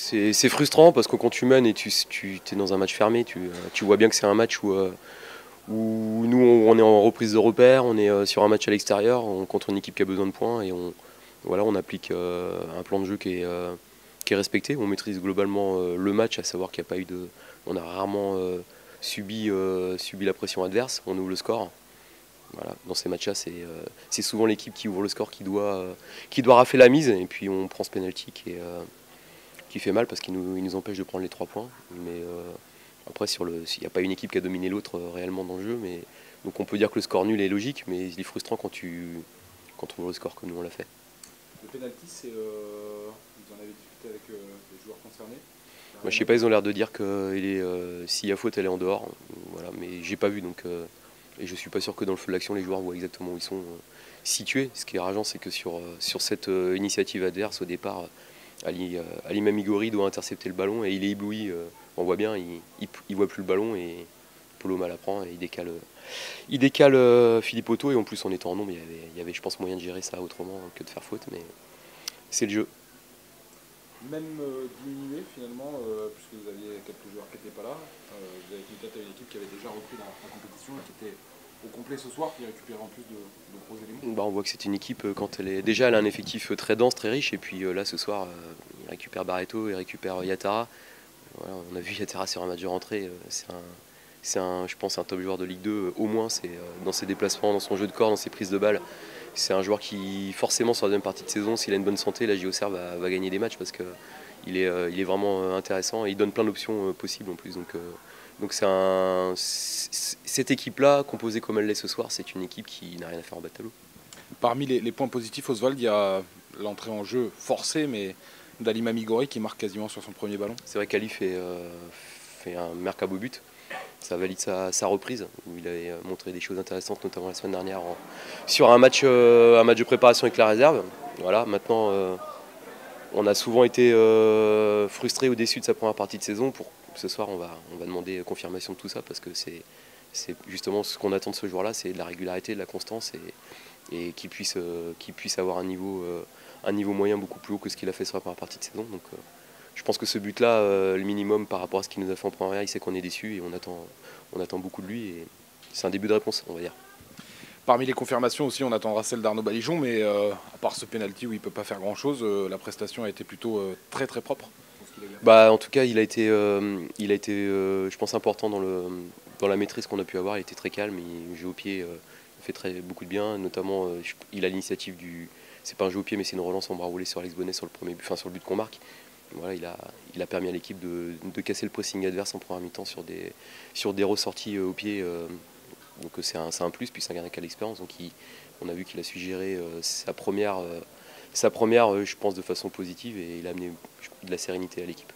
C'est frustrant parce que quand tu mènes et tu es dans un match fermé, tu vois bien que c'est un match où nous on est en reprise de repère, on est sur un match à l'extérieur contre une équipe qui a besoin de points et on applique un plan de jeu qui est respecté. On maîtrise globalement le match, à savoir qu'il n'y a pas eu de. On a rarement subi la pression adverse, on ouvre le score. Voilà. Dans ces matchs-là, c'est souvent l'équipe qui ouvre le score qui doit rafler la mise et puis on prend ce penalty qui fait mal parce qu'il nous empêche de prendre les 3 points. Mais après, il n'y a pas une équipe qui a dominé l'autre réellement dans le jeu. Donc on peut dire que le score nul est logique, mais il est frustrant quand tu ouvres le score comme nous on l'a fait. Le penalty, vous en avez discuté avec les joueurs concernés? Moi, je sais pas, ils ont l'air de dire que s'il y a faute, elle est en dehors. Voilà, mais j'ai pas vu et je suis pas sûr que dans le feu de l'action, les joueurs voient exactement où ils sont situés. Ce qui est rageant, c'est que sur cette initiative adverse, au départ, Ali Mamigori doit intercepter le ballon et il est ébloui. On voit bien, il voit plus le ballon et Polo mal apprend et il décale Philippe Otto et en plus en étant en nombre, il y avait je pense moyen de gérer ça autrement que de faire faute, mais c'est le jeu. Même diminué finalement, puisque vous aviez quelques joueurs qui n'étaient pas là, vous avez peut-être une équipe qui avait déjà repris la compétition et qui était au complet ce soir, qui récupérait en plus de gros éléments. On voit que c'est une équipe quand elle a un effectif très dense, très riche, et puis là ce soir il récupère Barreto, il récupère Yatara. Voilà, on a vu Yatara sur un match de rentrée, je pense un top joueur de Ligue 2 au moins, c'est dans ses déplacements, dans son jeu de corps, dans ses prises de balles. C'est un joueur qui forcément sur la deuxième partie de saison, s'il a une bonne santé, la JOCR va gagner des matchs parce qu'il est vraiment intéressant et il donne plein d'options possibles en plus. Donc cette équipe-là, composée comme elle l'est ce soir, c'est une équipe qui n'a rien à faire en bas de tableau. Parmi les points positifs, Oswald, il y a l'entrée en jeu forcée, mais d'Ali Mamigori qui marque quasiment sur son premier ballon. C'est vrai qu'Ali fait un mercabo but. Ça valide sa reprise, où il avait montré des choses intéressantes, notamment la semaine dernière, sur un match de préparation avec la réserve. Voilà, maintenant, on a souvent été frustrés ou déçus de sa première partie de saison. Ce soir, on va demander confirmation de tout ça, parce que c'est justement ce qu'on attend de ce joueur-là, c'est de la régularité, de la constance, et qu'il puisse avoir un niveau moyen beaucoup plus haut que ce qu'il a fait sur la première partie de saison. Donc, je pense que ce but-là, le minimum par rapport à ce qu'il nous a fait en première, il sait qu'on est déçu et on attend beaucoup de lui. Et c'est un début de réponse, on va dire. Parmi les confirmations aussi, on attendra celle d'Arnaud Balijon, mais à part ce penalty où il ne peut pas faire grand-chose, la prestation a été plutôt très très propre. En tout cas, il a été, je pense, important dans la maîtrise qu'on a pu avoir. Il était très calme, il joue au pied, il fait beaucoup de bien. Notamment, il a l'initiative c'est pas un jeu au pied, mais c'est une relance en bras roulé sur Alex Bonnet sur le premier but, sur le but qu'on marque. Voilà, il a permis à l'équipe de casser le pressing adverse en première mi-temps sur des ressorties au pied. Donc c'est un plus, puis c'est un gardien qui a l'expérience. Donc on a vu qu'il a su gérer sa première, je pense, de façon positive et il a amené de la sérénité à l'équipe.